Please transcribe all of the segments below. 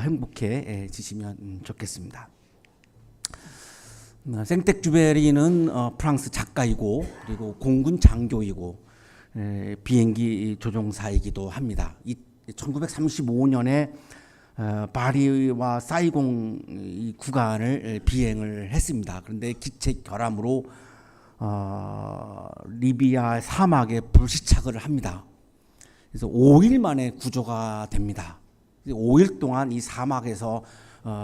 행복해지시면 좋겠습니다. 생텍쥐베리는 프랑스 작가이고 그리고 공군 장교이고 비행기 조종사이기도 합니다. 1935년에 파리와 사이공 이 구간을 비행을 했습니다. 그런데 기체 결함으로 리비아 사막에 불시착을 합니다. 그래서 5일 만에 구조가 됩니다. 5일 동안 이 사막에서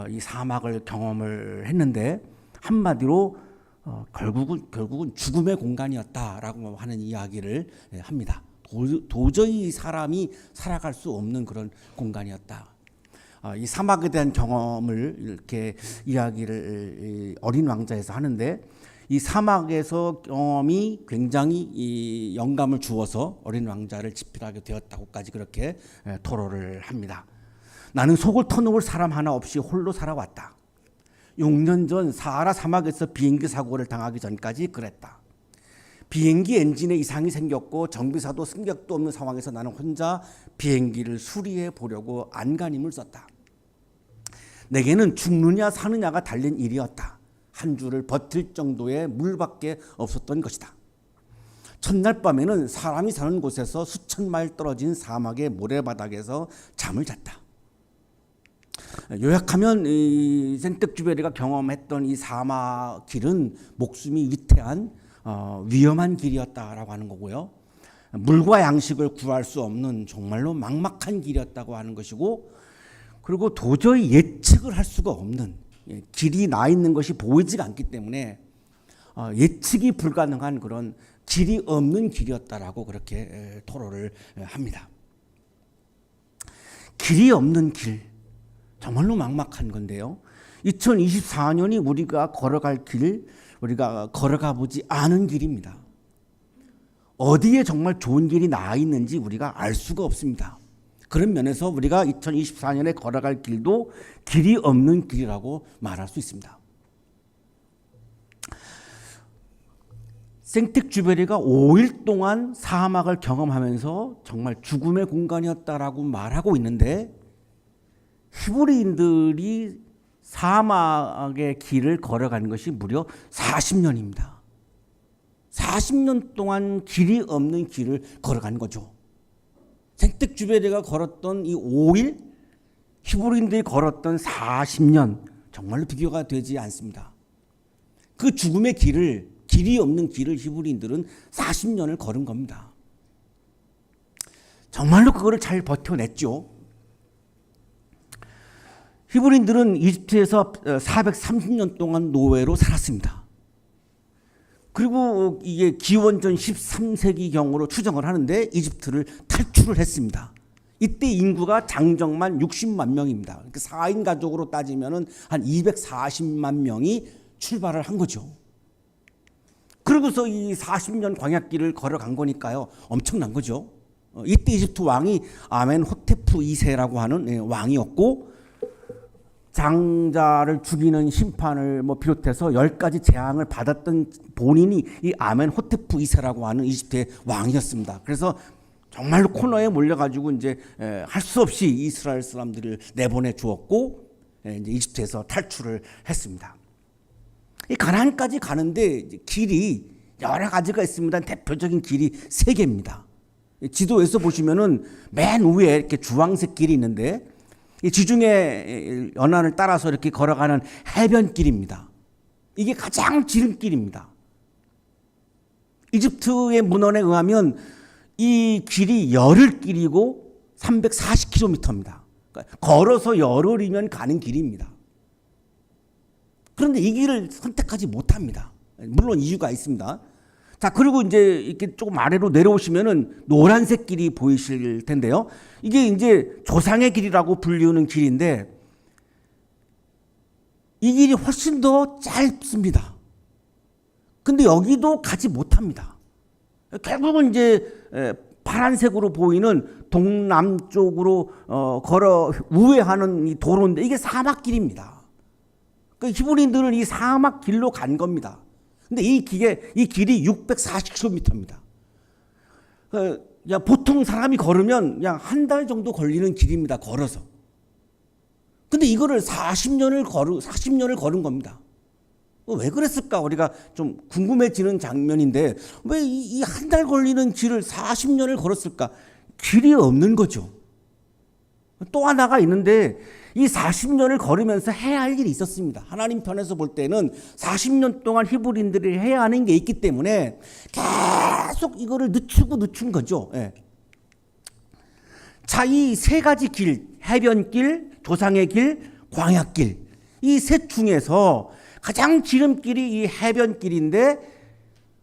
이 사막을 경험을 했는데 한마디로 결국은 죽음의 공간이었다라고 하는 이야기를 합니다. 도저히 사람이 살아갈 수 없는 그런 공간이었다. 이 사막에 대한 경험을 이렇게 이야기를 어린 왕자에서 하는데 이 사막에서 경험이 굉장히 이 영감을 주어서 어린 왕자를 집필하게 되었다고까지 그렇게 토로를 합니다. 나는 속을 터놓을 사람 하나 없이 홀로 살아왔다. 6년 전 사하라 사막에서 비행기 사고를 당하기 전까지 그랬다. 비행기 엔진에 이상이 생겼고 정비사도 승객도 없는 상황에서 나는 혼자 비행기를 수리해 보려고 안간힘을 썼다. 내게는 죽느냐 사느냐가 달린 일이었다. 한 주를 버틸 정도의 물밖에 없었던 것이다. 첫날 밤에는 사람이 사는 곳에서 수천 마일 떨어진 사막의 모래바닥에서 잠을 잤다. 요약하면 이 생텍쥐베리가 경험했던 이 사막 길은 목숨이 위태한 위험한 길이었다라고 하는 거고요. 물과 양식을 구할 수 없는 정말로 막막한 길이었다고 하는 것이고, 그리고 도저히 예측을 할 수가 없는 길이 나 있는 것이 보이지가 않기 때문에 예측이 불가능한 그런 길이 없는 길이었다라고 그렇게 토로를 합니다. 길이 없는 길, 정말로 막막한 건데요. 2024년이 우리가 걸어갈 길, 우리가 걸어가 보지 않은 길입니다. 어디에 정말 좋은 길이 나 있는지 우리가 알 수가 없습니다. 그런 면에서 우리가 2024년에 걸어갈 길도 길이 없는 길이라고 말할 수 있습니다. 생텍쥐베리가 5일 동안 사막을 경험하면서 정말 죽음의 공간이었다라고 말하고 있는데, 히브리인들이 사막의 길을 걸어가는 것이 무려 40년입니다. 40년 동안 길이 없는 길을 걸어간 거죠. 생텍쥐베리가 걸었던 이 5일, 히브리인들이 걸었던 40년, 정말로 비교가 되지 않습니다. 그 죽음의 길을, 길이 없는 길을 히브리인들은 40년을 걸은 겁니다. 정말로 그거를 잘 버텨냈죠. 히브리인들은 이집트에서 430년 동안 노예로 살았습니다. 그리고 이게 기원전 13세기경으로 추정을 하는데 이집트를 탈출을 했습니다. 이때 인구가 장정만 60만 명입니다. 그러니까 4인 가족으로 따지면 한 240만 명이 출발을 한 거죠. 그러고서 이 40년 광야길을 걸어간 거니까요. 엄청난 거죠. 이때 이집트 왕이 아멘호테프 2세라고 하는 왕이었고, 장자를 죽이는 심판을 비롯해서 10가지 재앙을 받았던 본인이 이 아멘호테프 2세라고 하는 이집트의 왕이었습니다. 그래서 정말로 코너에 몰려가지고 이제 할 수 없이 이스라엘 사람들을 내보내 주었고, 이제 이집트에서 탈출을 했습니다. 이 가나안까지 가는데 길이 여러 가지가 있습니다. 대표적인 길이 3개입니다. 지도에서 보시면은 맨 위에 이렇게 주황색 길이 있는데, 이 지중해 연안을 따라서 이렇게 걸어가는 해변길입니다. 이게 가장 지름길입니다. 이집트의 문헌에 의하면 이 길이 열흘길이고 340km입니다. 그러니까 걸어서 열흘이면 가는 길입니다. 그런데 이 길을 선택하지 못합니다. 물론 이유가 있습니다. 자, 그리고 이제 이렇게 조금 아래로 내려오시면은 노란색 길이 보이실 텐데요. 이게 이제 조상의 길이라고 불리우는 길인데, 이 길이 훨씬 더 짧습니다. 근데 여기도 가지 못합니다. 결국은 이제 파란색으로 보이는 동남쪽으로 걸어 우회하는 이 도로인데, 이게 사막길입니다. 그러니까 히브리인들은 이 사막길로 간 겁니다. 근데 이 길이 640km입니다. 보통 사람이 걸으면 그냥 한 달 정도 걸리는 길입니다. 걸어서. 근데 이거를 40년을 걸은 겁니다. 왜 그랬을까? 우리가 좀 궁금해지는 장면인데 왜 이 한 달 걸리는 길을 40년을 걸었을까? 길이 없는 거죠. 또 하나가 있는데 이 40년을 걸으면서 해야 할 일이 있었습니다. 하나님 편에서 볼 때는 40년 동안 히브리인들이 해야 하는 게 있기 때문에 계속 이거를 늦춘 거죠. 예. 자, 이 세 가지 길, 해변길, 조상의 길, 광야길, 이 셋 중에서 가장 지름길이 이 해변길인데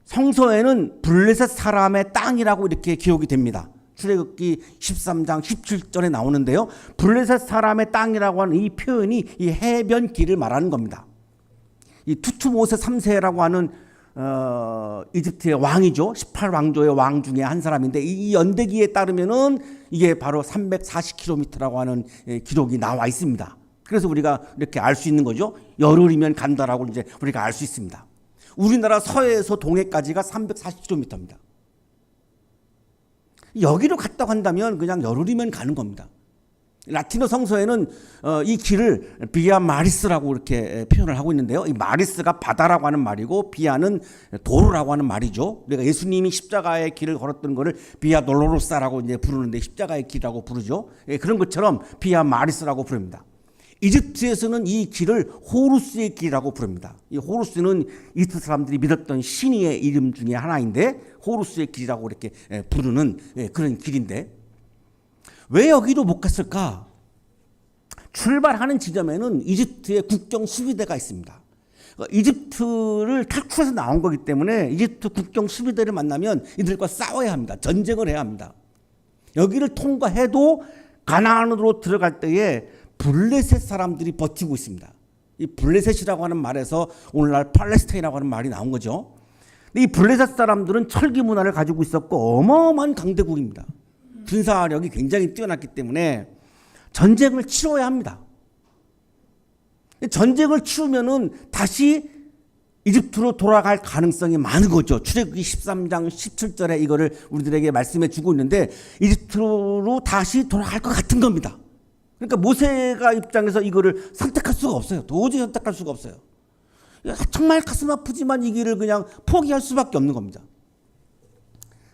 성서에는 블레셋 사람의 땅이라고 이렇게 기록이 됩니다. 출애굽기 13장 17절에 나오는데요. 블레셋 사람의 땅이라고 하는 이 표현이 이 해변길을 말하는 겁니다. 이 투투모세 3세라고 하는 이집트의 왕이죠. 18왕조의 왕 중에 한 사람인데 이 연대기에 따르면은 이게 바로 340km라고 하는 기록이 나와 있습니다. 그래서 우리가 이렇게 알 수 있는 거죠. 열흘이면 간다라고 이제 우리가 알 수 있습니다. 우리나라 서해에서 동해까지가 340km입니다. 여기로 갔다고 한다면 그냥 열흘이면 가는 겁니다. 라틴어 성서에는 이 길을 비아 마리스라고 이렇게 표현을 하고 있는데요. 이 마리스가 바다라고 하는 말이고 비아는 도로라고 하는 말이죠. 우리가 예수님이 십자가의 길을 걸었던 거를 비아 돌로로사라고 이제 부르는데 십자가의 길이라고 부르죠. 그런 것처럼 비아 마리스라고 부릅니다. 이집트에서는 이 길을 호루스의 길이라고 부릅니다. 이 호루스는 이집트 사람들이 믿었던 신의 이름 중에 하나인데 호루스의 길이라고 이렇게 부르는 그런 길인데 왜 여기로 못 갔을까? 출발하는 지점에는 이집트의 국경 수비대가 있습니다. 이집트를 탈출해서 나온 거기 때문에 이집트 국경 수비대를 만나면 이들과 싸워야 합니다. 전쟁을 해야 합니다. 여기를 통과해도 가나안으로 들어갈 때에 블레셋 사람들이 버티고 있습니다. 이 블레셋이라고 하는 말에서 오늘날 팔레스타인이라고 하는 말이 나온 거죠. 근데 이 블레셋 사람들은 철기 문화를 가지고 있었고 어마어마한 강대국입니다. 군사력이 굉장히 뛰어났기 때문에 전쟁을 치러야 합니다. 전쟁을 치르면은 다시 이집트로 돌아갈 가능성이 많은 거죠. 출애굽기 13장 17절에 이거를 우리들에게 말씀해 주고 있는데 이집트로 다시 돌아갈 것 같은 겁니다. 그러니까 모세가 입장에서 이거를 선택할 수가 없어요. 도저히 선택할 수가 없어요. 정말 가슴 아프지만 이 길을 그냥 포기할 수밖에 없는 겁니다.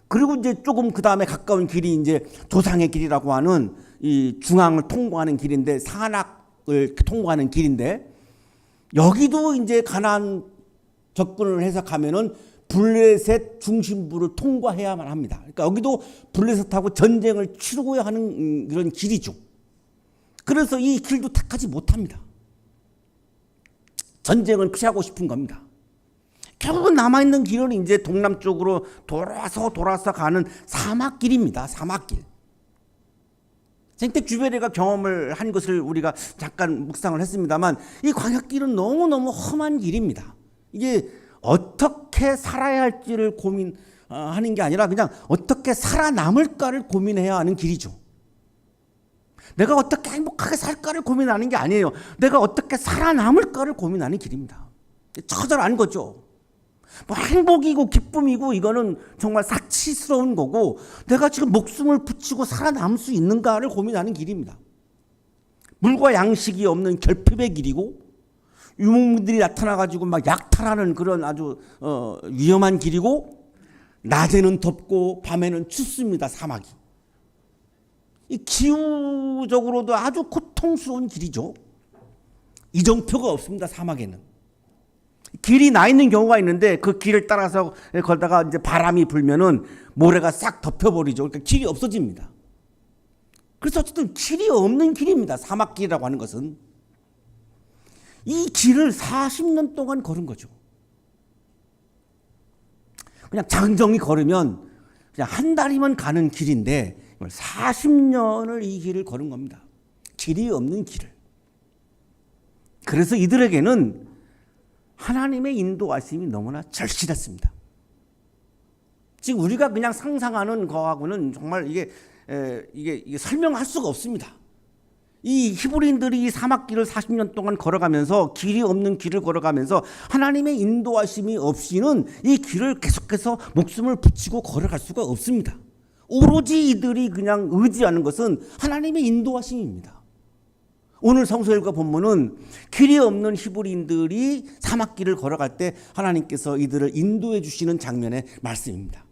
그리고 이제 조금 그 다음에 가까운 길이 이제 조상의 길이라고 하는 이 중앙을 통과하는 길인데 산악을 통과하는 길인데 여기도 이제 가나안 접근을 해서 가면은 블레셋 중심부를 통과해야만 합니다. 그러니까 여기도 블레셋하고 전쟁을 치르고야 하는 그런 길이죠. 그래서 이 길도 택하지 못합니다. 전쟁을 피하고 싶은 겁니다. 결국은 남아있는 길은 이제 동남쪽으로 돌아서 가는 사막길입니다. 사막길. 생태 주베르가 경험을 한 것을 우리가 잠깐 묵상을 했습니다만 이 광야길은 너무너무 험한 길입니다. 이게 어떻게 살아야 할지를 고민하는 게 아니라 그냥 어떻게 살아남을까를 고민해야 하는 길이죠. 내가 어떻게 행복하게 살까를 고민하는 게 아니에요. 내가 어떻게 살아남을까를 고민하는 길입니다. 처절한 거죠. 뭐 행복이고 기쁨이고 이거는 정말 사치스러운 거고 내가 지금 목숨을 붙이고 살아남을 수 있는가를 고민하는 길입니다. 물과 양식이 없는 결핍의 길이고 유목민들이 나타나가지고 막 약탈하는 그런 아주 위험한 길이고 낮에는 덥고 밤에는 춥습니다. 사막이. 이 기후적으로도 아주 고통스러운 길이죠. 이정표가 없습니다. 사막에는. 길이 나 있는 경우가 있는데 그 길을 따라서 걷다가 이제 바람이 불면은 모래가 싹 덮여버리죠. 그러니까 길이 없어집니다. 그래서 어쨌든 길이 없는 길입니다. 사막길이라고 하는 것은. 이 길을 40년 동안 걸은 거죠. 그냥 장정히 걸으면 그냥 한 달이면 가는 길인데 40년을 이 길을 걸은 겁니다. 길이 없는 길을. 그래서 이들에게는 하나님의 인도하심이 너무나 절실했습니다. 지금 우리가 그냥 상상하는 거하고는 정말 이게 설명할 수가 없습니다. 이 히브리인들이 이 사막길을 40년 동안 걸어가면서 길이 없는 길을 걸어가면서 하나님의 인도하심이 없이는 이 길을 계속해서 목숨을 붙이고 걸어갈 수가 없습니다. 오로지 이들이 그냥 의지하는 것은 하나님의 인도하심입니다. 오늘 성서일과 본문은 길이 없는 히브리인들이 사막길을 걸어갈 때 하나님께서 이들을 인도해 주시는 장면의 말씀입니다.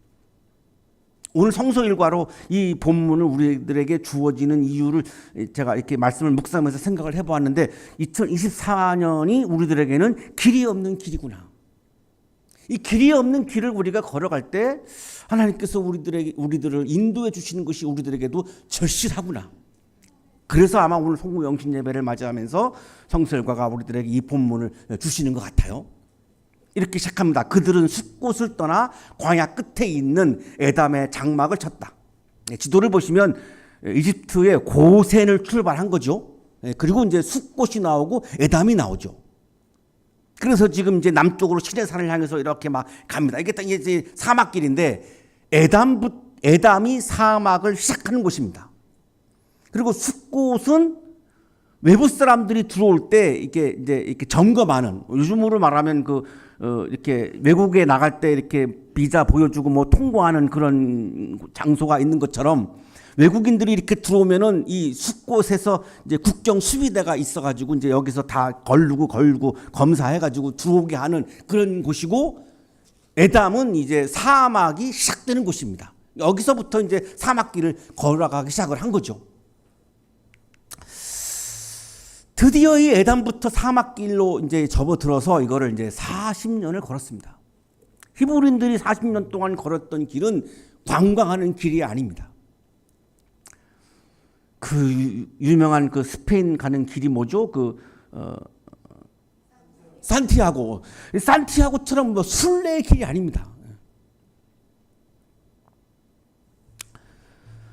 오늘 성서일과로 이 본문을 우리들에게 주어지는 이유를 제가 이렇게 말씀을 묵상하면서 생각을 해보았는데 2024년이 우리들에게는 길이 없는 길이구나. 이 길이 없는 길을 우리가 걸어갈 때 하나님께서 우리들을 인도해 주시는 것이 우리들에게도 절실하구나. 그래서 아마 오늘 송구 영신 예배를 맞이하면서 성서일과가 우리들에게 이 본문을 주시는 것 같아요. 이렇게 시작합니다. 그들은 숲곳을 떠나 광야 끝에 있는 에담의 장막을 쳤다. 지도를 보시면 이집트의 고센을 출발한 거죠. 그리고 이제 숲곳이 나오고 에담이 나오죠. 그래서 지금 이제 남쪽으로 시내산을 향해서 이렇게 막 갑니다. 이게 딱 이제 사막길인데 에담이 사막을 시작하는 곳입니다. 그리고 숲곳은 외부 사람들이 들어올 때 이렇게 점검하는, 요즘으로 말하면 이렇게 외국에 나갈 때 이렇게 비자 보여주고 뭐 통과하는 그런 장소가 있는 것처럼 외국인들이 이렇게 들어오면은 이 숲곳에서 이제 국경 수비대가 있어가지고 이제 여기서 다 걸고 검사해가지고 들어오게 하는 그런 곳이고, 에담은 이제 사막이 시작되는 곳입니다. 여기서부터 이제 사막길을 걸어가기 시작을 한 거죠. 드디어 이 에담부터 사막길로 이제 접어들어서 이거를 이제 40년을 걸었습니다. 히브리인들이 40년 동안 걸었던 길은 관광하는 길이 아닙니다. 그 유명한 그 스페인 가는 길이 뭐죠? 산티아고처럼 뭐 순례의 길이 아닙니다.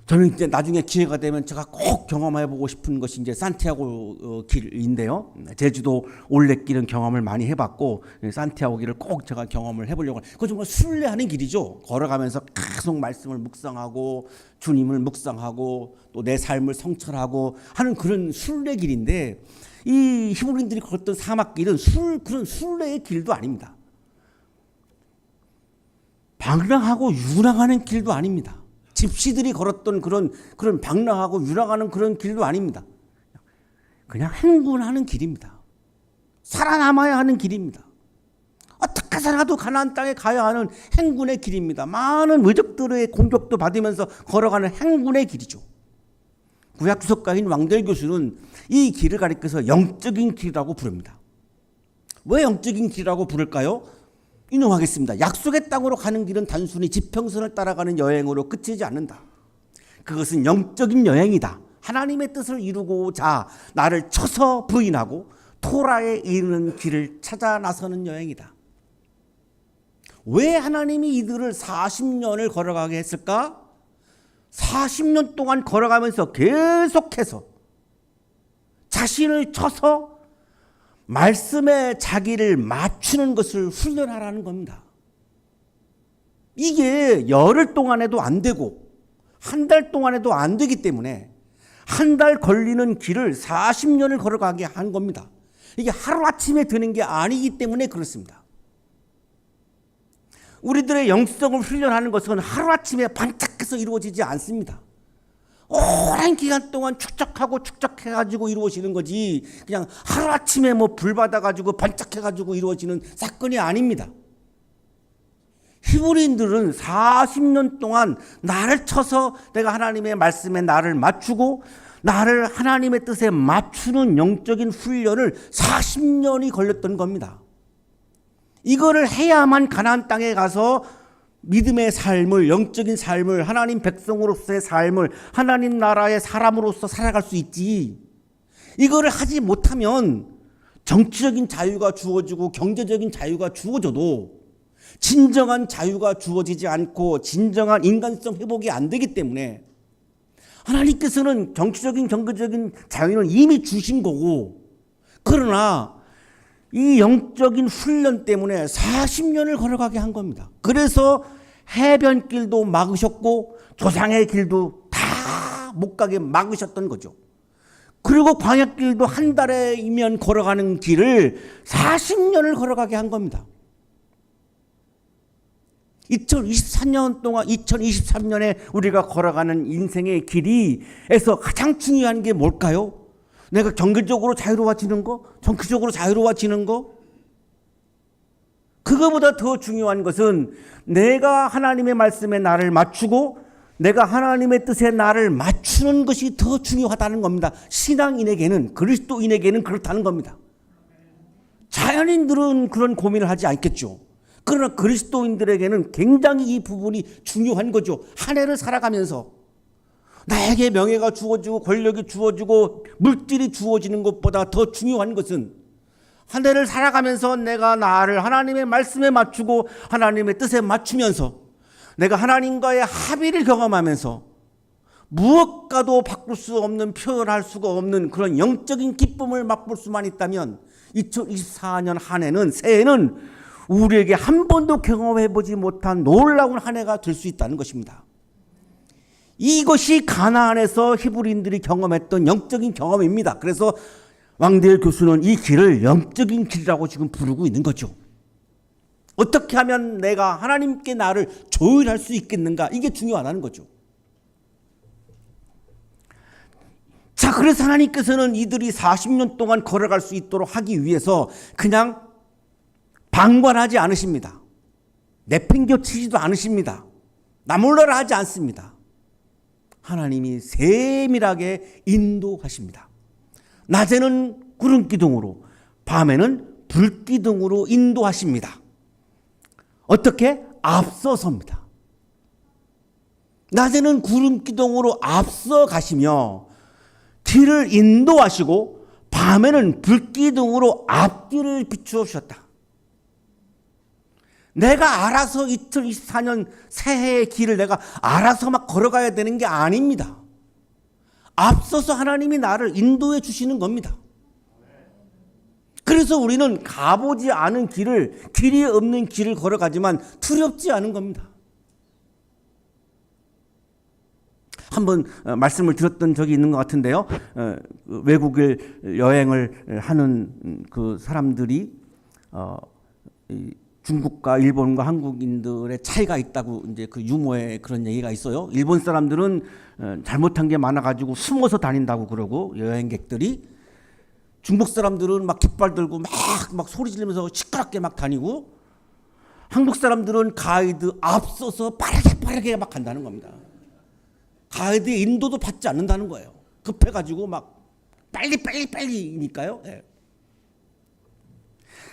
저는 이제 나중에 기회가 되면 제가 꼭 경험해보고 싶은 것이 이제 산티아고 길인데요. 제주도 올레길은 경험을 많이 해봤고 산티아고 길을 꼭 제가 경험을 해보려고. 그거 정말 순례하는 길이죠. 걸어가면서 계속 말씀을 묵상하고 주님을 묵상하고 또 내 삶을 성찰하고 하는 그런 순례길인데, 이 히브리인들이 걸었던 사막길은 그런 순례의 길도 아닙니다. 방랑하고 유랑하는 길도 아닙니다. 집시들이 걸었던 그런 방랑하고 유랑하는 그런 길도 아닙니다. 그냥 행군하는 길입니다. 살아남아야 하는 길입니다. 어떻게 살아도 가나안 땅에 가야 하는 행군의 길입니다. 많은 외적들의 공격도 받으면서 걸어가는 행군의 길이죠. 구약 주석가인 왕델 교수는 이 길을 가리켜서 영적인 길이라고 부릅니다. 왜 영적인 길이라고 부를까요? 인용하겠습니다. 약속의 땅으로 가는 길은 단순히 지평선을 따라가는 여행으로 그치지 않는다. 그것은 영적인 여행이다. 하나님의 뜻을 이루고자 나를 쳐서 부인하고 토라에 이르는 길을 찾아 나서는 여행이다. 왜 하나님이 이들을 40년을 걸어가게 했을까? 40년 동안 걸어가면서 계속해서 자신을 쳐서 말씀에 자기를 맞추는 것을 훈련하라는 겁니다. 이게 열흘 동안 해도 안 되고 한 달 동안 해도 안 되기 때문에 한 달 걸리는 길을 40년을 걸어가게 한 겁니다. 이게 하루아침에 되는 게 아니기 때문에 그렇습니다. 우리들의 영성을 훈련하는 것은 하루아침에 반짝해서 이루어지지 않습니다. 오랜 기간 동안 축적해가지고 이루어지는 거지, 그냥 하루아침에 뭐 불 받아가지고 반짝해가지고 이루어지는 사건이 아닙니다. 히브리인들은 40년 동안 나를 쳐서 내가 하나님의 말씀에 나를 맞추고 나를 하나님의 뜻에 맞추는 영적인 훈련을 40년이 걸렸던 겁니다. 이거를 해야만 가나안 땅에 가서 믿음의 삶을, 영적인 삶을, 하나님 백성으로서의 삶을, 하나님 나라의 사람으로서 살아갈 수 있지. 이거를 하지 못하면 정치적인 자유가 주어지고 경제적인 자유가 주어져도 진정한 자유가 주어지지 않고 진정한 인간성 회복이 안 되기 때문에 하나님께서는 정치적인 경제적인 자유는 이미 주신 거고, 그러나 이 영적인 훈련 때문에 40년을 걸어가게 한 겁니다. 그래서 해변길도 막으셨고 조상의 길도 다 못 가게 막으셨던 거죠. 그리고 광야길도 한 달에면 걸어가는 길을 40년을 걸어가게 한 겁니다. 2024년 동안 2023년에 우리가 걸어가는 인생의 길이에서 가장 중요한 게 뭘까요? 내가 경제적으로 자유로워지는 거, 정치적으로 자유로워지는 거, 그거보다 더 중요한 것은 내가 하나님의 말씀에 나를 맞추고 내가 하나님의 뜻에 나를 맞추는 것이 더 중요하다는 겁니다. 신앙인에게는, 그리스도인에게는 그렇다는 겁니다. 자연인들은 그런 고민을 하지 않겠죠. 그러나 그리스도인들에게는 굉장히 이 부분이 중요한 거죠. 한 해를 살아가면서 나에게 명예가 주어지고 권력이 주어지고 물질이 주어지는 것보다 더 중요한 것은 한 해를 살아가면서 내가 나를 하나님의 말씀에 맞추고 하나님의 뜻에 맞추면서 내가 하나님과의 합의를 경험하면서 무엇과도 바꿀 수 없는, 표현할 수가 없는 그런 영적인 기쁨을 맛볼 수만 있다면 2024년 한 해는, 새해는 우리에게 한 번도 경험해보지 못한 놀라운 한 해가 될 수 있다는 것입니다. 이것이 가나안에서 히브리인들이 경험했던 영적인 경험입니다. 그래서 왕대일 교수는 이 길을 영적인 길이라고 지금 부르고 있는 거죠. 어떻게 하면 내가 하나님께 나를 조율할 수 있겠는가? 이게 중요하다는 거죠. 자, 그래서 하나님께서는 이들이 40년 동안 걸어갈 수 있도록 하기 위해서 그냥 방관하지 않으십니다. 내팽겨치지도 않으십니다. 나몰라라 하지 않습니다. 하나님이 세밀하게 인도하십니다. 낮에는 구름기둥으로, 밤에는 불기둥으로 인도하십니다. 어떻게? 앞서섭니다. 낮에는 구름기둥으로 앞서 가시며 길을 인도하시고 밤에는 불기둥으로 앞길을 비추어 주셨다. 내가 알아서 2024년 새해의 길을 내가 알아서 막 걸어가야 되는 게 아닙니다. 앞서서 하나님이 나를 인도해 주시는 겁니다. 그래서 우리는 가보지 않은 길을, 길이 없는 길을 걸어가지만 두렵지 않은 겁니다. 한번 말씀을 드렸던 적이 있는 것 같은데요. 외국에 여행을 하는 그 사람들이 중국과 일본과 한국인들의 차이가 있다고 이제 그 유머의 그런 얘기가 있어요. 일본 사람들은 잘못한 게 많아가지고 숨어서 다닌다고 그러고 여행객들이, 중국 사람들은 막 깃발 들고 막 소리 지르면서 시끄럽게 막 다니고, 한국 사람들은 가이드 앞서서 빠르게 막 간다는 겁니다. 가이드의 인도도 받지 않는다는 거예요. 급해가지고 막 빨리니까요. 네.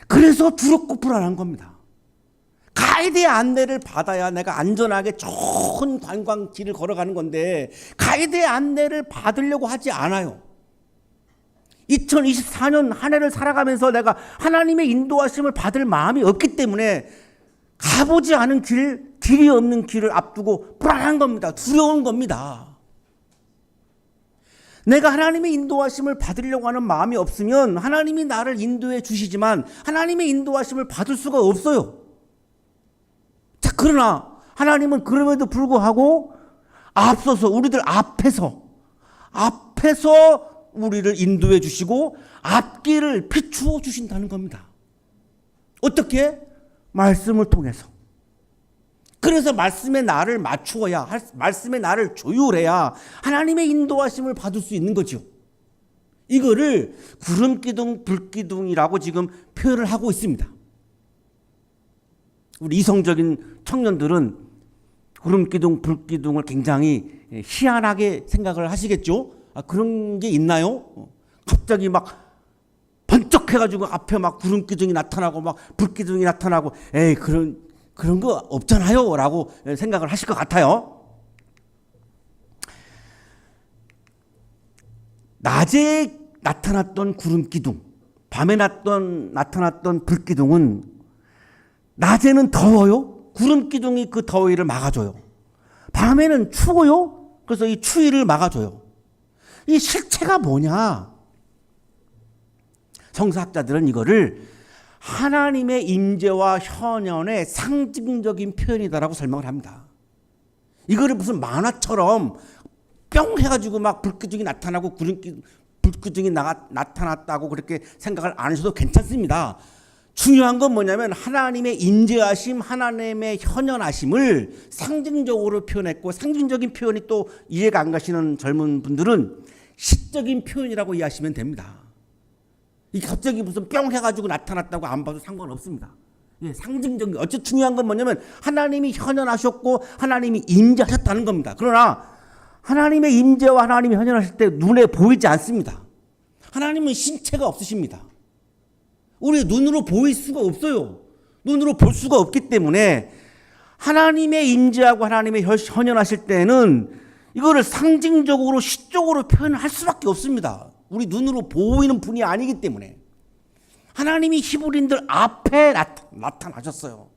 그래서 두렵고 불안한 겁니다. 가이드의 안내를 받아야 내가 안전하게 좋은 관광길을 걸어가는 건데 가이드의 안내를 받으려고 하지 않아요. 2024년 한 해를 살아가면서 내가 하나님의 인도하심을 받을 마음이 없기 때문에 가보지 않은 길이 없는 길을 앞두고 불안한 겁니다. 두려운 겁니다. 내가 하나님의 인도하심을 받으려고 하는 마음이 없으면 하나님이 나를 인도해 주시지만 하나님의 인도하심을 받을 수가 없어요. 자, 그러나 하나님은 그럼에도 불구하고 앞서서 우리들 앞에서 우리를 인도해 주시고 앞길을 비추어 주신다는 겁니다. 어떻게? 말씀을 통해서. 그래서 말씀에 나를 맞추어야, 말씀에 나를 조율해야 하나님의 인도하심을 받을 수 있는 거죠. 이거를 구름기둥, 불기둥이라고 지금 표현을 하고 있습니다. 우리 이성적인 청년들은 구름기둥, 불기둥을 굉장히 희한하게 생각을 하시겠죠. 그런 게 있나요? 갑자기 막 번쩍해가지고 앞에 막 구름기둥이 나타나고 막 불기둥이 나타나고, 에이 그런 거 없잖아요 라고 생각을 하실 것 같아요. 낮에 나타났던 구름기둥, 밤에 나타났던 불기둥은 낮에는 더워요. 구름기둥이 그 더위를 막아줘요. 밤에는 추워요. 그래서 이 추위를 막아줘요. 이 실체가 뭐냐? 성서학자들은 이거를 하나님의 임재와 현현의 상징적인 표현이다라고 설명을 합니다. 이거를 무슨 만화처럼 뿅 해가지고 막 불기둥이 나타나고 불기둥이 나타났다고 그렇게 생각을 안 하셔도 괜찮습니다. 중요한 건 뭐냐면 하나님의 임재하심, 하나님의 현현하심을 상징적으로 표현했고, 상징적인 표현이 또 이해가 안 가시는 젊은 분들은 시적인 표현이라고 이해하시면 됩니다. 이 갑자기 무슨 뿅 해가지고 나타났다고 안 봐도 상관없습니다. 예, 상징적인, 어쨌든 중요한 건 뭐냐면 하나님이 현현하셨고 하나님이 임재하셨다는 겁니다. 그러나 하나님의 임재와 하나님이 현현하실 때 눈에 보이지 않습니다. 하나님은 신체가 없으십니다. 우리 눈으로 보일 수가 없어요. 눈으로 볼 수가 없기 때문에 하나님의 임재하고 하나님의 현현하실 때는 이거를 상징적으로 시적으로 표현할 수밖에 없습니다. 우리 눈으로 보이는 분이 아니기 때문에. 하나님이 히브리인들 앞에 나타나셨어요.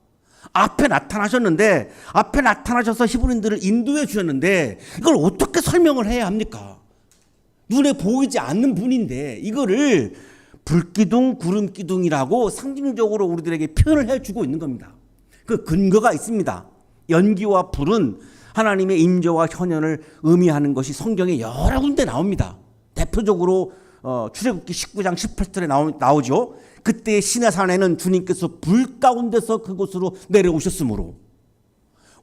앞에 나타나셨는데, 앞에 나타나셔서 히브리인들을 인도해 주셨는데 이걸 어떻게 설명을 해야 합니까? 눈에 보이지 않는 분인데 이거를 불기둥, 구름기둥이라고 상징적으로 우리들에게 표현을 해주고 있는 겁니다. 그 근거가 있습니다. 연기와 불은 하나님의 임재와 현현을 의미하는 것이 성경에 여러 군데 나옵니다. 대표적으로 출애굽기 19장 18절에 나오죠. 그때 시내산에는 주님께서 불 가운데서 그곳으로 내려오셨으므로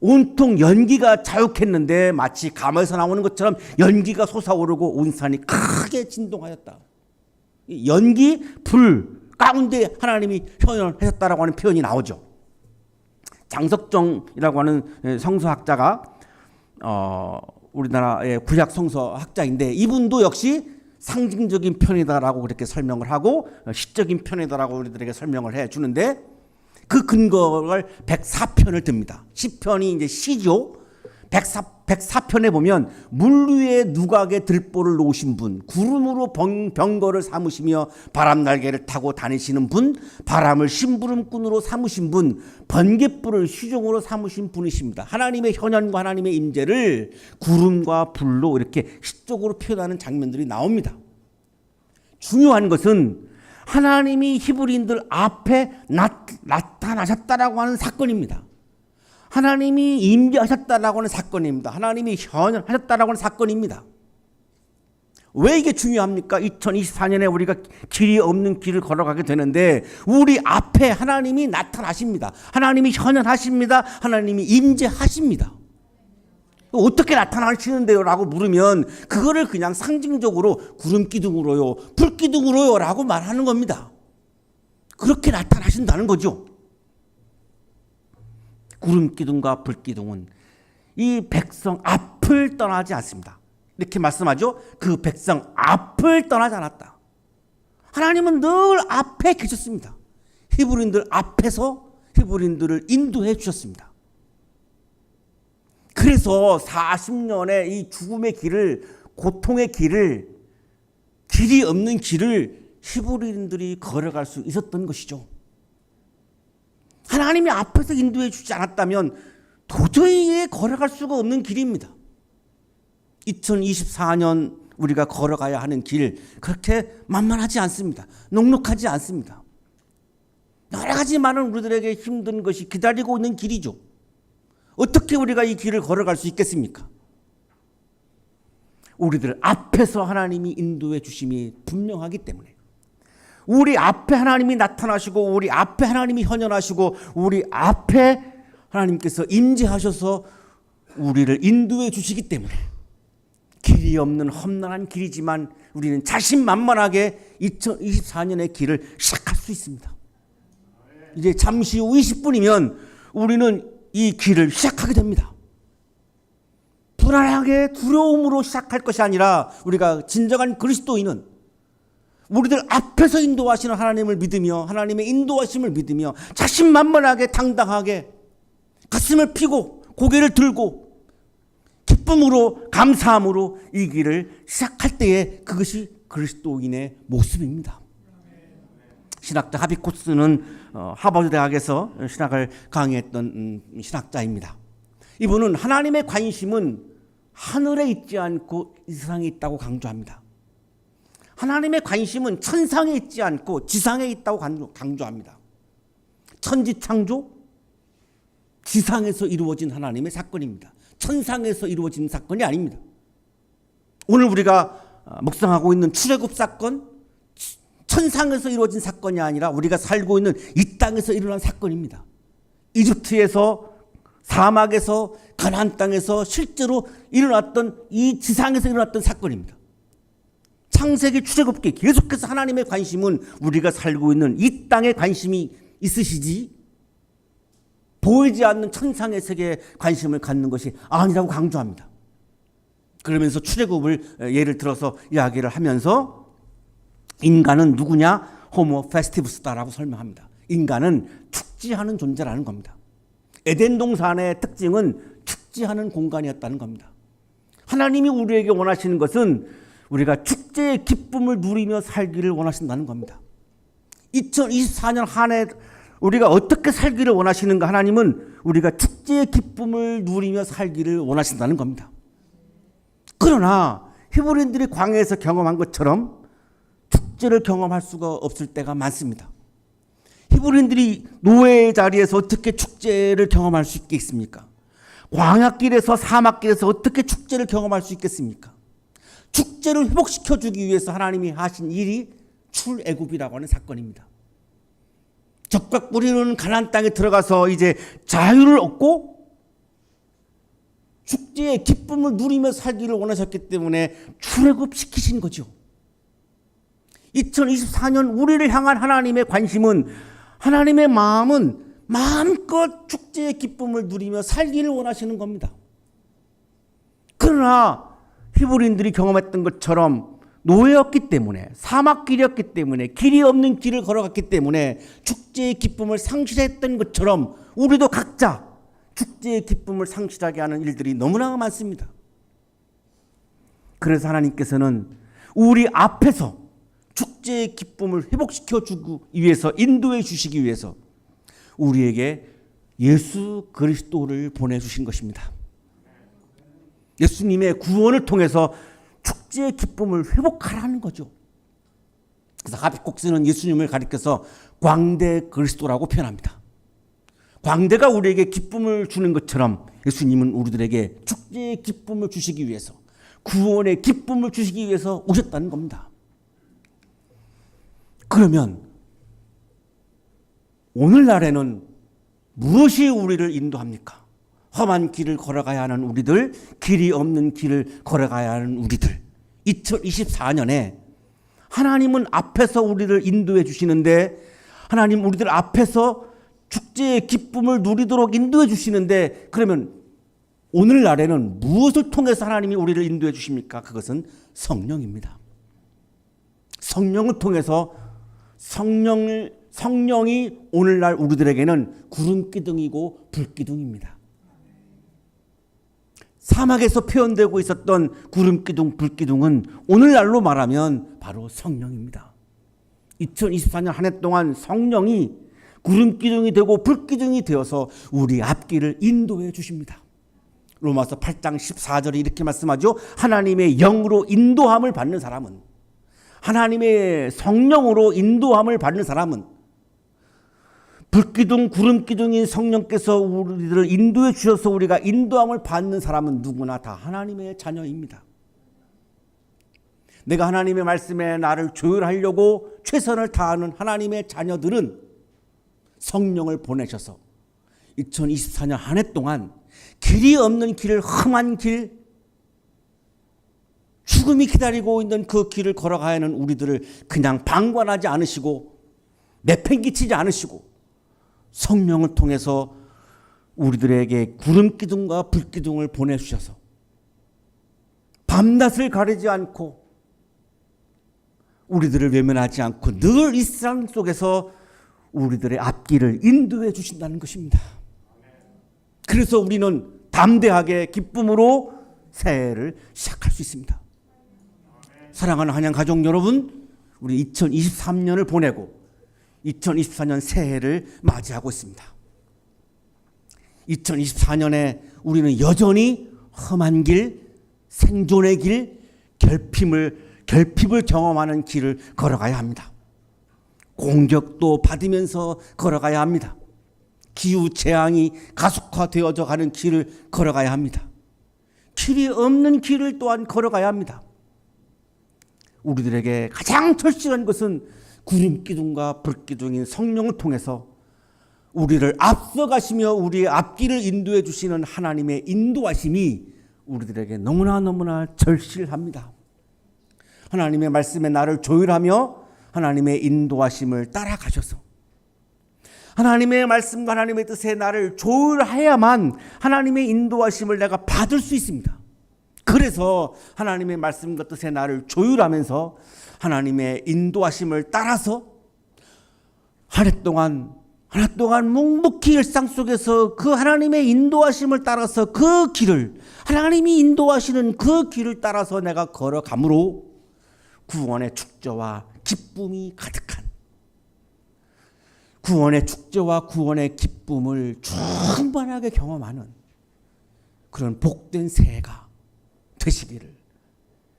온통 연기가 자욱했는데 마치 감에서 나오는 것처럼 연기가 솟아오르고 온 산이 크게 진동하였다. 연기, 불 가운데 하나님이 현현하셨다라고 하는 표현이 나오죠. 장석정이라고 하는 성서학자가 우리나라의 구약 성서학자인데 이분도 역시 상징적인 편이다라고 그렇게 설명을 하고 시적인 편이다라고 우리들에게 설명을 해 주는데 그 근거를 104편을 듭니다. 시편이 이제 시죠. 104편에 보면 물 위에 누각의 들보를 놓으신 분, 구름으로 병거를 삼으시며 바람 날개를 타고 다니시는 분, 바람을 심부름꾼으로 삼으신 분, 번갯불을 시종으로 삼으신 분이십니다. 하나님의 현현과 하나님의 임재를 구름과 불로 이렇게 시적으로 표현하는 장면들이 나옵니다. 중요한 것은 하나님이 히브리인들 앞에 나타나셨다라고 하는 사건입니다. 하나님이 임재하셨다라고 하는 사건입니다. 하나님이 현현하셨다라고 하는 사건입니다. 왜 이게 중요합니까? 2024년에 우리가 길이 없는 길을 걸어가게 되는데 우리 앞에 하나님이 나타나십니다. 하나님이 현현하십니다. 하나님이 임재하십니다. 어떻게 나타나시는데요? 라고 물으면 그거를 그냥 상징적으로 구름기둥으로요, 불기둥으로요 라고 말하는 겁니다. 그렇게 나타나신다는 거죠. 구름기둥과 불기둥은 이 백성 앞을 떠나지 않습니다. 이렇게 말씀하죠. 그 백성 앞을 떠나지 않았다. 하나님은 늘 앞에 계셨습니다. 히브리인들 앞에서 히브리인들을 인도해 주셨습니다. 그래서 40년의 이 죽음의 길을, 고통의 길을, 길이 없는 길을 히브리인들이 걸어갈 수 있었던 것이죠. 하나님이 앞에서 인도해 주지 않았다면 도저히 걸어갈 수가 없는 길입니다. 2024년 우리가 걸어가야 하는 길 그렇게 만만하지 않습니다. 녹록하지 않습니다. 여러 가지 많은 우리들에게 힘든 것이 기다리고 있는 길이죠. 어떻게 우리가 이 길을 걸어갈 수 있겠습니까? 우리들 앞에서 하나님이 인도해 주심이 분명하기 때문에 우리 앞에 하나님이 나타나시고 우리 앞에 하나님이 현현하시고 우리 앞에 하나님께서 임재하셔서 우리를 인도해 주시기 때문에 길이 없는 험난한 길이지만 우리는 자신만만하게 2024년의 길을 시작할 수 있습니다. 이제 잠시 후 20분이면 우리는 이 길을 시작하게 됩니다. 불안하게 두려움으로 시작할 것이 아니라 우리가 진정한 그리스도인은 우리들 앞에서 인도하시는 하나님을 믿으며 하나님의 인도하심을 믿으며 자신만만하게 당당하게 가슴을 펴고 고개를 들고 기쁨으로 감사함으로 이 길을 시작할 때에 그것이 그리스도인의 모습입니다. 신학자 하비쿠스는 하버드 대학에서 신학을 강의했던 신학자입니다. 이분은 하나님의 관심은 하늘에 있지 않고 이 세상에 있다고 강조합니다. 하나님의 관심은 천상에 있지 않고 지상에 있다고 강조합니다. 천지창조, 지상에서 이루어진 하나님의 사건입니다. 천상에서 이루어진 사건이 아닙니다. 오늘 우리가 묵상하고 있는 출애굽 사건, 천상에서 이루어진 사건이 아니라 우리가 살고 있는 이 땅에서 일어난 사건입니다. 이집트에서, 사막에서, 가나안 땅에서 실제로 일어났던 이 지상에서 일어났던 사건입니다. 창세기 출애굽기 계속해서 하나님의 관심은 우리가 살고 있는 이 땅에 관심이 있으시지 보이지 않는 천상의 세계에 관심을 갖는 것이 아니라고 강조합니다. 그러면서 출애굽을 예를 들어서 이야기를 하면서 인간은 누구냐? 호모 페스티브스다라고 설명합니다. 인간은 축지하는 존재라는 겁니다. 에덴 동산의 특징은 축지하는 공간이었다는 겁니다. 하나님이 우리에게 원하시는 것은 우리가 축제의 기쁨을 누리며 살기를 원하신다는 겁니다. 2024년 한 해 우리가 어떻게 살기를 원하시는가? 하나님은 우리가 축제의 기쁨을 누리며 살기를 원하신다는 겁니다. 그러나 히브리인들이 광야에서 경험한 것처럼 축제를 경험할 수가 없을 때가 많습니다. 히브리인들이 노예의 자리에서 어떻게 축제를 경험할 수 있겠습니까? 광야길에서 사막길에서 어떻게 축제를 경험할 수 있겠습니까? 축제를 회복시켜주기 위해서 하나님이 하신 일이 출애굽이라고 하는 사건입니다. 적과 꿀이는 가나안 땅에 들어가서 이제 자유를 얻고 축제의 기쁨을 누리며 살기를 원하셨기 때문에 출애굽시키신 거죠. 2024년 우리를 향한 하나님의 관심은, 하나님의 마음은 마음껏 축제의 기쁨을 누리며 살기를 원하시는 겁니다. 그러나 히브리인들이 경험했던 것처럼 노예였기 때문에, 사막길이었기 때문에, 길이 없는 길을 걸어갔기 때문에 축제의 기쁨을 상실했던 것처럼 우리도 각자 축제의 기쁨을 상실하게 하는 일들이 너무나 많습니다. 그래서 하나님께서는 우리 앞에서 축제의 기쁨을 회복시켜 주기 위해서, 인도해 주시기 위해서 우리에게 예수 그리스도를 보내주신 것입니다. 예수님의 구원을 통해서 축제의 기쁨을 회복하라는 거죠. 그래서 하박국스는 예수님을 가리켜서 광대 그리스도라고 표현합니다. 광대가 우리에게 기쁨을 주는 것처럼 예수님은 우리들에게 축제의 기쁨을 주시기 위해서, 구원의 기쁨을 주시기 위해서 오셨다는 겁니다. 그러면 오늘날에는 무엇이 우리를 인도합니까? 험한 길을 걸어가야 하는 우리들, 길이 없는 길을 걸어가야 하는 우리들. 2024년에 하나님은 앞에서 우리를 인도해 주시는데, 하나님 우리들 앞에서 축제의 기쁨을 누리도록 인도해 주시는데, 그러면 오늘날에는 무엇을 통해서 하나님이 우리를 인도해 주십니까? 그것은 성령입니다. 성령을 통해서 성령이 오늘날 우리들에게는 구름기둥이고 불기둥입니다. 사막에서 표현되고 있었던 구름기둥, 불기둥은 오늘날로 말하면 바로 성령입니다. 2024년 한 해 동안 성령이 구름기둥이 되고 불기둥이 되어서 우리 앞길을 인도해 주십니다. 로마서 8장 14절에 이렇게 말씀하죠. 하나님의 영으로 인도함을 받는 사람은, 하나님의 성령으로 인도함을 받는 사람은, 불기둥, 구름기둥인 성령께서 우리들을 인도해 주셔서 우리가 인도함을 받는 사람은 누구나 다 하나님의 자녀입니다. 내가 하나님의 말씀에 나를 조율하려고 최선을 다하는 하나님의 자녀들은 성령을 보내셔서 2024년 한 해 동안 길이 없는 길을, 험한 길, 죽음이 기다리고 있는 그 길을 걸어가야 하는 우리들을 그냥 방관하지 않으시고 내팽개치지 않으시고 성령을 통해서 우리들에게 구름기둥과 불기둥을 보내주셔서 밤낮을 가리지 않고 우리들을 외면하지 않고 늘 이 세상 속에서 우리들의 앞길을 인도해 주신다는 것입니다. 그래서 우리는 담대하게 기쁨으로 새해를 시작할 수 있습니다. 사랑하는 한양 가족 여러분, 우리 2023년을 보내고 2024년 새해를 맞이하고 있습니다. 2024년에 우리는 여전히 험한 길, 생존의 길, 결핍을 경험하는 길을 걸어가야 합니다. 공격도 받으면서 걸어가야 합니다. 기후 재앙이 가속화되어져 가는 길을 걸어가야 합니다. 길이 없는 길을 또한 걸어가야 합니다. 우리들에게 가장 절실한 것은 구름기둥과 불기둥인 성령을 통해서 우리를 앞서가시며 우리의 앞길을 인도해 주시는 하나님의 인도하심이 우리들에게 너무나 절실합니다. 하나님의 말씀에 나를 조율하며 하나님의 인도하심을 따라가셔서 하나님의 말씀과 하나님의 뜻에 나를 조율해야만 하나님의 인도하심을 내가 받을 수 있습니다. 그래서 하나님의 말씀과 뜻에 나를 조율하면서 하나님의 인도하심을 따라서 한 해 동안 묵묵히 일상 속에서 그 하나님의 인도하심을 따라서 그 길을, 하나님이 인도하시는 그 길을 따라서 내가 걸어가므로 구원의 축제와 기쁨이 가득한, 구원의 축제와 구원의 기쁨을 충만하게 경험하는 그런 복된 새해가 되시기를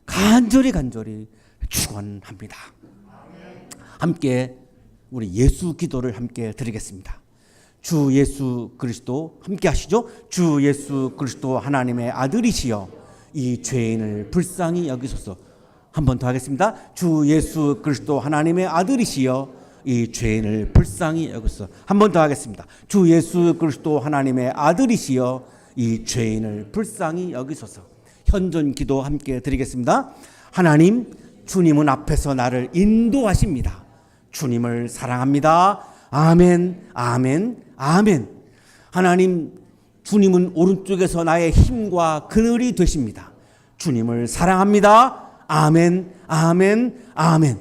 간절히 축원합니다. 함께 우리 예수 기도를 함께 드리겠습니다. 주 예수 그리스도 함께 하시죠. 주 예수 그리스도 하나님의 아들이시여 이 죄인을 불쌍히 여기소서. 한 번 더 하겠습니다. 주 예수 그리스도 하나님의 아들이시여 이 죄인을 불쌍히 여기소서. 한 번 더 하겠습니다. 주 예수 그리스도 하나님의 아들이시여 이 죄인을 불쌍히 여기소서. 현존 기도 함께 드리겠습니다. 하나님, 주님은 앞에서 나를 인도하십니다. 주님을 사랑합니다. 아멘, 아멘, 아멘. 하나님, 주님은 오른쪽에서 나의 힘과 그늘이 되십니다. 주님을 사랑합니다. 아멘, 아멘, 아멘.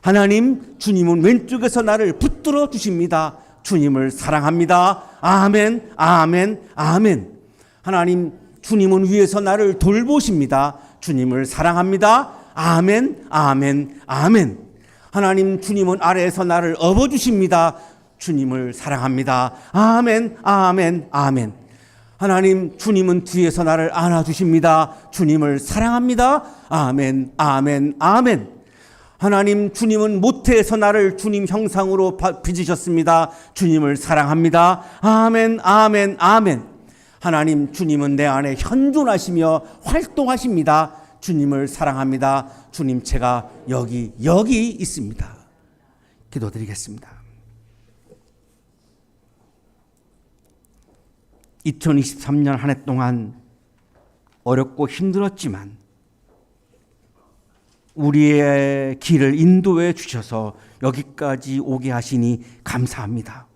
하나님, 주님은 왼쪽에서 나를 붙들어 주십니다. 주님을 사랑합니다. 아멘, 아멘, 아멘. 하나님, 주님은 위에서 나를 돌보십니다. 주님을 사랑합니다. 아멘, 아멘, 아멘. 하나님, 주님은 아래에서 나를 업어주십니다. 주님을 사랑합니다. 아멘, 아멘, 아멘. 하나님, 주님은 뒤에서 나를 안아주십니다. 주님을 사랑합니다. 아멘, 아멘, 아멘. 하나님, 주님은 모태에서 나를 주님 형상으로 빚으셨습니다. 주님을 사랑합니다. 아멘, 아멘, 아멘. 하나님, 주님은 내 안에 현존하시며 활동하십니다. 주님을 사랑합니다. 주님, 제가 여기 있습니다. 기도드리겠습니다. 2023년 한 해 동안 어렵고 힘들었지만 우리의 길을 인도해 주셔서 여기까지 오게 하시니 감사합니다.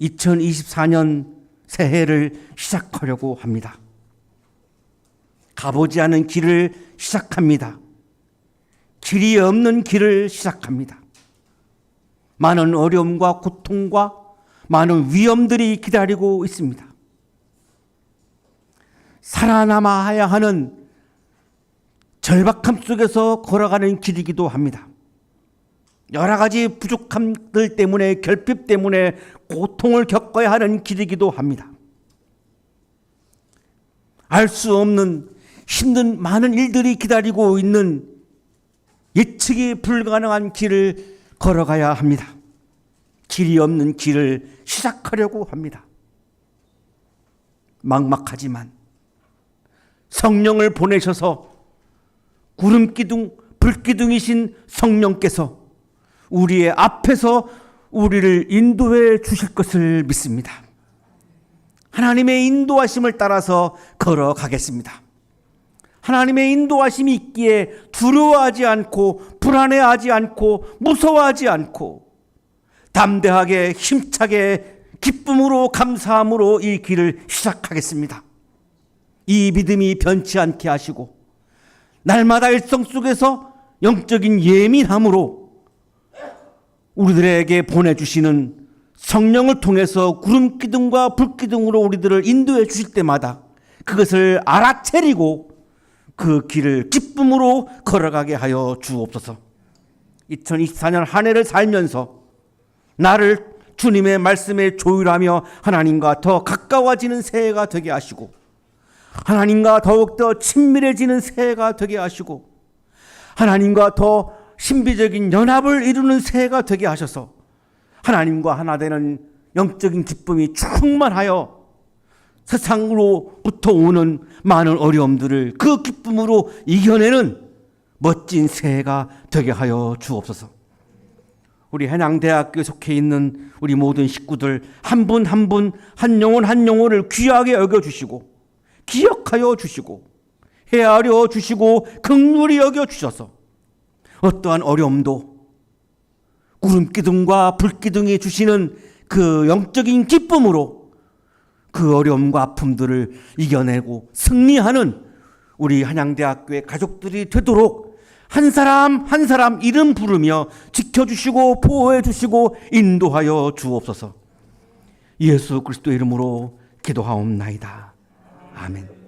2024년 새해를 시작하려고 합니다. 가보지 않은 길을 시작합니다. 길이 없는 길을 시작합니다. 많은 어려움과 고통과 많은 위험들이 기다리고 있습니다. 살아남아야 하는 절박함 속에서 걸어가는 길이기도 합니다. 여러 가지 부족함들 때문에, 결핍 때문에 고통을 겪어야 하는 길이기도 합니다. 알 수 없는 힘든 많은 일들이 기다리고 있는 예측이 불가능한 길을 걸어가야 합니다. 길이 없는 길을 시작하려고 합니다. 막막하지만 성령을 보내셔서 구름기둥, 불기둥이신 성령께서 우리의 앞에서 우리를 인도해 주실 것을 믿습니다. 하나님의 인도하심을 따라서 걸어가겠습니다. 하나님의 인도하심이 있기에 두려워하지 않고 불안해하지 않고 무서워하지 않고 담대하게 힘차게 기쁨으로 감사함으로 이 길을 시작하겠습니다. 이 믿음이 변치 않게 하시고 날마다 일상 속에서 영적인 예민함으로 우리들에게 보내주시는 성령을 통해서 구름기둥과 불기둥으로 우리들을 인도해 주실 때마다 그것을 알아채리고 그 길을 기쁨으로 걸어가게 하여 주옵소서. 2024년 한 해를 살면서 나를 주님의 말씀에 조율하며 하나님과 더 가까워지는 새해가 되게 하시고 하나님과 더욱더 친밀해지는 새해가 되게 하시고 하나님과 더 신비적인 연합을 이루는 새해가 되게 하셔서 하나님과 하나 되는 영적인 기쁨이 충만하여 세상으로부터 오는 많은 어려움들을 그 기쁨으로 이겨내는 멋진 새해가 되게 하여 주옵소서. 우리 한양대학교에 속해 있는 우리 모든 식구들 한 분 한 분 한 영혼 한 영혼을 귀하게 여겨주시고 기억하여 주시고 헤아려 주시고 긍휼히 여겨 주셔서 어떠한 어려움도 구름기둥과 불기둥이 주시는 그 영적인 기쁨으로 그 어려움과 아픔들을 이겨내고 승리하는 우리 한양대학교의 가족들이 되도록 한 사람 한 사람 이름 부르며 지켜주시고 보호해주시고 인도하여 주옵소서. 예수 그리스도 이름으로 기도하옵나이다. 아멘.